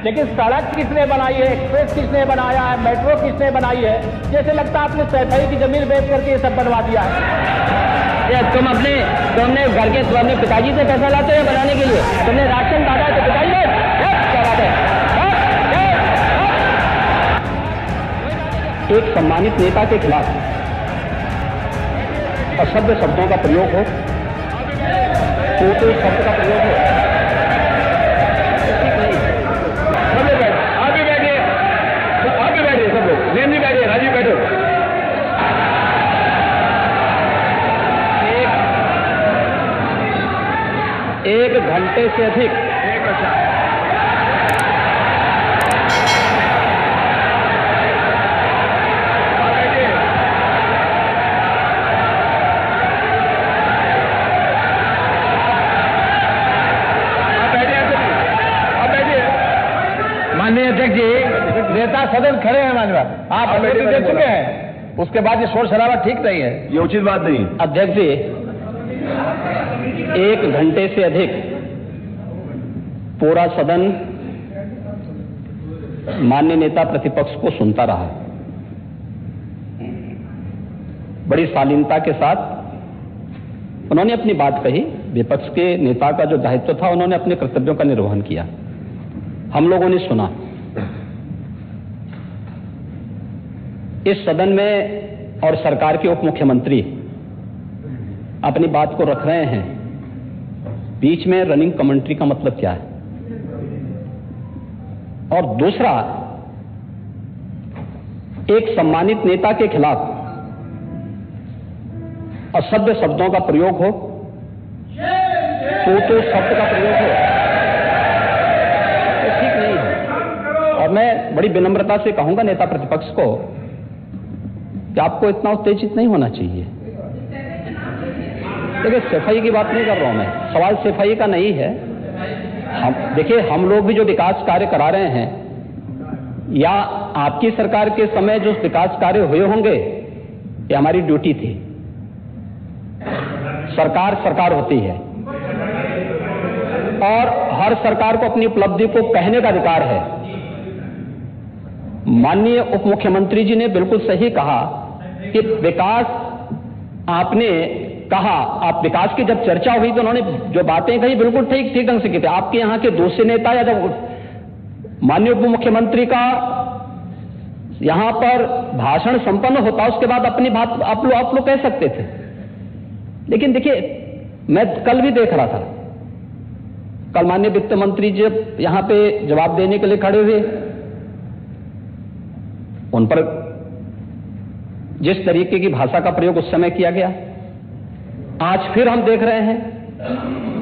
लेकिन सड़क किसने बनाई है, एक्सप्रेस किसने बनाया है, मेट्रो किसने बनाई है? जैसे लगता है आपने सैफई की जमीन बेच करके ये सब बनवा दिया है। तुमने घर के अपने पिताजी से पैसा लाते हैं बनाने के लिए, तुमने राशन काटा है तो पिताजी क्या बात है। एक सम्मानित नेता के खिलाफ असभ्य शब्दों का प्रयोग हो, टोटे शब्द का प्रयोग हो, राजीव बैठो। एक घंटे से अधिक माननीय अध्यक्ष जी, नेता सदन खड़े हैं माननीय, आप अनुमति दे चुके हैं, उसके बाद ये शोर शराबा ठीक नहीं है, ये उचित बात नहीं। अध्यक्ष जी, एक घंटे से अधिक पूरा सदन माननीय नेता प्रतिपक्ष को सुनता रहा। बड़ी शालीनता के साथ उन्होंने अपनी बात कही। विपक्ष के नेता का जो दायित्व था, उन्होंने अपने कर्तव्यों का निर्वहन किया, हम लोगों ने सुना। इस सदन में और सरकार के उप मुख्यमंत्री अपनी बात को रख रहे हैं, बीच में रनिंग कमेंट्री का मतलब क्या है? और दूसरा, एक सम्मानित नेता के खिलाफ असभ्य शब्दों का प्रयोग हो, तो शब्द का प्रयोग हो, तो ठीक नहीं है। और मैं बड़ी विनम्रता से कहूंगा नेता प्रतिपक्ष को कि आपको इतना उत्तेजित नहीं होना चाहिए। देखिए, सफाई की बात नहीं कर रहा हूं मैं, सवाल सफाई का नहीं है। देखिए, हम लोग भी जो विकास कार्य करा रहे हैं, या आपकी सरकार के समय जो विकास कार्य हुए होंगे, ये हमारी ड्यूटी थी। सरकार सरकार होती है और हर सरकार को अपनी उपलब्धि को कहने का अधिकार है। माननीय उप मुख्यमंत्री जी ने बिल्कुल सही कहा कि विकास, आपने कहा, आप विकास की जब चर्चा हुई तो उन्होंने जो बातें कही बिल्कुल ठीक ढंग से की थी। आपके यहां के दूसरे नेता या जब माननीय उप मुख्यमंत्री का यहां पर भाषण संपन्न होता, उसके बाद अपनी बात आप लोग कह सकते थे। लेकिन देखिए, मैं कल भी देख रहा था, कल माननीय वित्त मंत्री जी यहां पे जवाब देने के लिए खड़े हुए, उन पर जिस तरीके की भाषा का प्रयोग उस समय किया गया, आज फिर हम देख रहे हैं।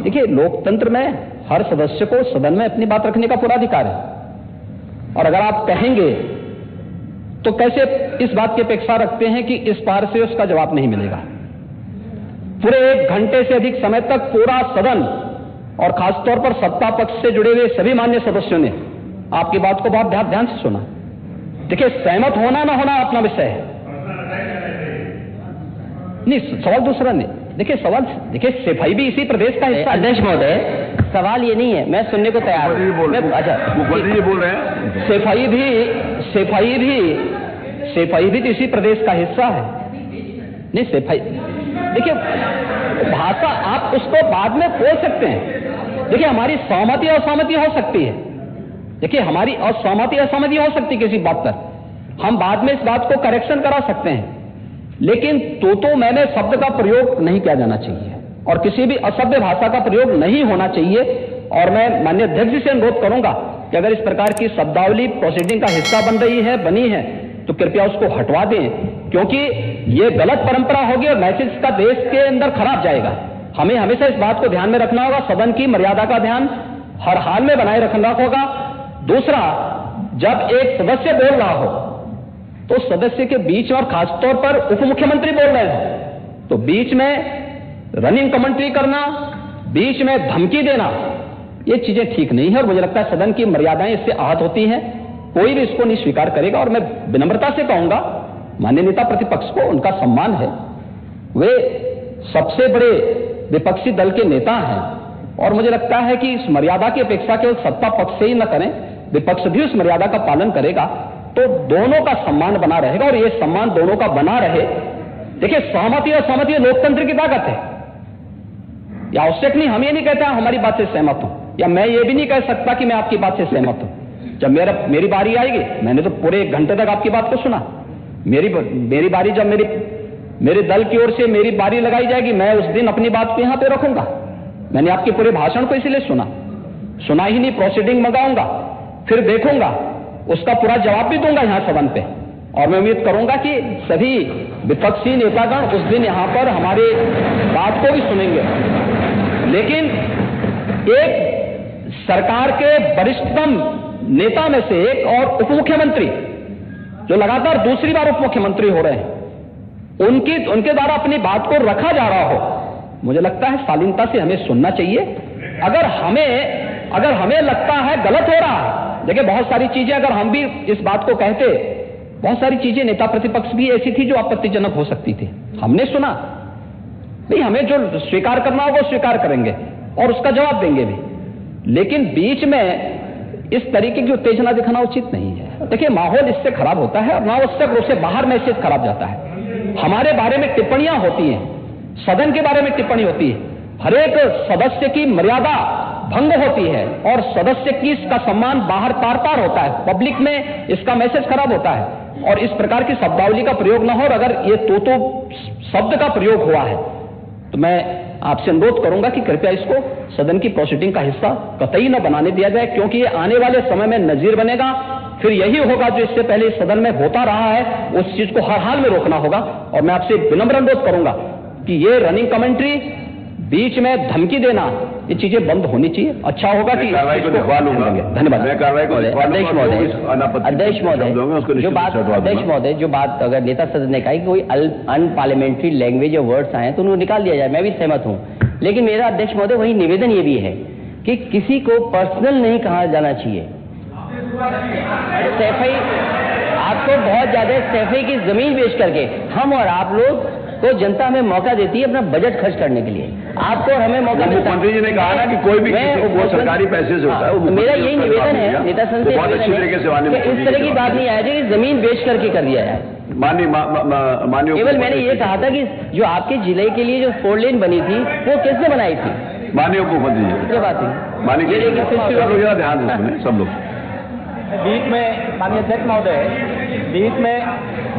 देखिए, लोकतंत्र में हर सदस्य को सदन में अपनी बात रखने का पूरा अधिकार है, और अगर आप कहेंगे तो कैसे इस बात की अपेक्षा रखते हैं कि इस पार से उसका जवाब नहीं मिलेगा? पूरे एक घंटे से अधिक समय तक पूरा सदन और खासतौर पर सत्ता पक्ष से जुड़े हुए सभी मान्य सदस्यों ने आपकी बात को बहुत ध्यान से सुना। देखिए, सहमत होना ना होना अपना विषय है, नहीं, सवाल दूसरा नहीं। देखिए, सफाई भी इसी प्रदेश का हिस्सा। अध्यक्ष महोदय, सवाल ये नहीं है, मैं सुनने को तैयार हूं। अच्छा, मुख्यमंत्री जी बोल रहे हैं, सफाई भी तो इसी प्रदेश का हिस्सा है। नहीं, सफाई, देखिए, भाषा आप उसको बाद में बोल सकते हैं। देखिए, हमारी सहमति असहमति हो सकती है, देखिए, हमारी असहमति असहमति हो सकती है किसी बात पर, हम बाद में इस बात को करेक्शन करा सकते हैं। लेकिन तो मैंने शब्द का प्रयोग नहीं किया जाना चाहिए, और किसी भी असभ्य भाषा का प्रयोग नहीं होना चाहिए। और मैं माननीय अध्यक्ष जी से अनुरोध करूंगा कि अगर इस प्रकार की शब्दावली प्रोसीडिंग का हिस्सा बनी है तो कृपया उसको हटवा दें, क्योंकि ये गलत परंपरा होगी और मैसेज का देश के अंदर खराब जाएगा। हमें हमेशा इस बात को ध्यान में रखना होगा, सदन की मर्यादा का ध्यान हर हाल में बनाए रखना होगा। दूसरा, जब एक सदस्य बोल रहा हो तो सदस्य के बीच, और खासतौर पर उप मुख्यमंत्री बोल रहे हैं, तो बीच में रनिंग कमेंट्री करना, बीच में धमकी देना, ये चीजें ठीक नहीं है। और मुझे लगता है सदन की मर्यादाएं इससे आहत होती हैं, कोई भी इसको नहीं स्वीकार करेगा। और मैं विनम्रता से कहूंगा माननीय नेता प्रतिपक्ष को, उनका सम्मान है, वे सबसे बड़े विपक्षी दल के नेता हैं, और मुझे लगता है कि इस मर्यादा की अपेक्षा केवल सत्ता पक्ष से ही न करें, विपक्ष भी उस मर्यादा का पालन करेगा तो दोनों का सम्मान बना रहेगा, और ये सम्मान दोनों का बना रहे। देखिए, सहमति और सहमति लोकतंत्र की ताकत है। या आवश्यक नहीं, हम ये नहीं कहते हमारी बात से सहमत हूं, या मैं ये भी नहीं कह सकता कि मैं आपकी बात से सहमत हूं। जब मेरी बारी आएगी, मैंने तो पूरे 1 घंटे तक आपकी बात को सुना। मेरी बारी जब मेरे दल की ओर से मेरी बारी लगाई जाएगी, मैं उस दिन अपनी बात को यहां पे रखूंगा। मैंने आपके पूरे भाषण को इसलिए सुना ही नहीं, प्रोसीडिंग मंगाऊंगा, फिर देखूंगा, उसका पूरा जवाब भी दूंगा यहां सदन पे। और मैं उम्मीद करूंगा कि सभी विपक्षी नेतागण उस दिन यहां पर हमारी बात को भी सुनेंगे। लेकिन एक सरकार के वरिष्ठतम नेता में से एक और उप मुख्यमंत्री, जो लगातार दूसरी बार उप मुख्यमंत्री हो रहे हैं, उनके द्वारा अपनी बात को रखा जा रहा हो, मुझे लगता है शालीनता से हमें सुनना चाहिए। अगर हमें लगता है गलत हो रहा है, देखिए बहुत सारी चीजें अगर हम भी इस बात को कहते, बहुत सारी चीजें नेता प्रतिपक्ष भी ऐसी थी जो आपत्तिजनक हो सकती थी, हमने सुना। नहीं, हमें जो स्वीकार करना होगा स्वीकार करेंगे और उसका जवाब देंगे भी, लेकिन बीच में इस तरीके की उत्तेजना दिखाना उचित नहीं है। देखिए, माहौल इससे खराब होता है और अनावश्यक रूप से बाहर मैसेज खराब जाता है। हमारे बारे में टिप्पणियां होती हैं, सदन के बारे में टिप्पणी होती है, हर एक सदस्य की मर्यादा भंग होती है और सदस्य की इसका सम्मान बाहर तार होता है, पब्लिक में इसका मैसेज खराब होता है। और इस प्रकार की शब्दावली का प्रयोग न हो, और अगर ये तो शब्द का प्रयोग हुआ है तो मैं आपसे अनुरोध करूंगा कि कृपया इसको सदन की प्रोसीडिंग का हिस्सा कतई न बनाने दिया जाए, क्योंकि ये आने वाले समय में नजीर बनेगा। फिर यही होगा जो इससे पहले इस सदन में होता रहा है, उस चीज को हर हाल में रोकना होगा। और मैं आपसे विनम्र अनुरोध करूंगा कि ये रनिंग कमेंट्री, बीच में धमकी देना, ये चीजें बंद होनी चाहिए। अच्छा होगा कि कार्रवाई को लिखवा लूंगा। धन्यवाद। मैं कार्रवाई को लिखवा लूंगा। अध्यक्ष महोदय, जो बात अगर नेता सदन ने कहा कि कोई अनपार्लियामेंट्री लैंग्वेज या वर्ड्स आए तो उनको निकाल दिया जाए, मैं भी सहमत हूं। लेकिन मेरा अध्यक्ष महोदय वही निवेदन ये भी है कि किसी को पर्सनल नहीं कहा जाना चाहिए। सैफई, आपको बहुत ज्यादा सैफई की जमीन बेच करके हम और आप लोग तो जनता हमें मौका देती है अपना बजट खर्च करने के लिए, आपको और हमें मौका मिलता है। मंत्री जी ने कहा ना कि कोई भी वो सरकारी पैसे से होता है। मेरा यही निवेदन है नेता संघ से, बहुत अच्छी तरीके से इस तरह की बात नहीं आए कि जमीन बेच करके कर दिया जाए। माननीय केवल मैंने ये कहा था कि जो आपके जिले के लिए जो 4 लेन बनी थी वो किसने बनाई थी? माननीय उप मुख्यमंत्री जी। क्या बात है? माननीय ध्यान दें, सुने सब लोग। बीच में माननीय अध्यक्ष महोदय, बीच में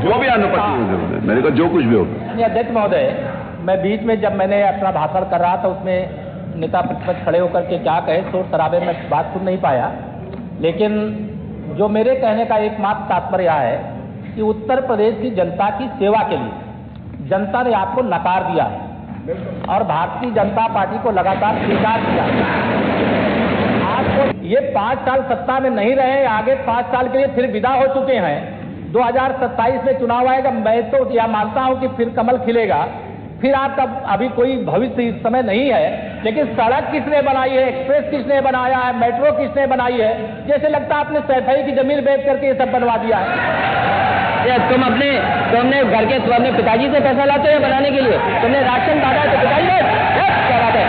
जो भी अनुपस्थित मेरे को जो कुछ भी हो। माननीय अध्यक्ष महोदय, मैं बीच में जब मैंने अपना भाषण कर रहा था उसमें नेता प्रतिपक्ष खड़े होकर के क्या कहे, शोर शराबे में बात सुन नहीं पाया। लेकिन जो मेरे कहने का एकमात्र तात्पर्य है कि उत्तर प्रदेश की जनता की सेवा के लिए जनता ने आपको नकार दिया है और भारतीय जनता पार्टी को लगातार स्वीकार किया। आपको ये 5 साल सत्ता में नहीं रहे, आगे 5 साल के लिए फिर विदा हो चुके हैं। 2027 में चुनाव आएगा, मैं तो यह मानता हूं कि फिर कमल खिलेगा, फिर आपका अभी कोई भविष्य इस समय नहीं है। लेकिन सड़क किसने बनाई है, एक्सप्रेस किसने बनाया है, मेट्रो किसने बनाई है, जैसे लगता है आपने सैफई की जमीन बेच करके ये सब बनवा दिया है। तुम अपने घर के अपने पिताजी से पैसा लाते हो बनाने के लिए? तुमने राशन काटा तो पिताजी क्या बात है?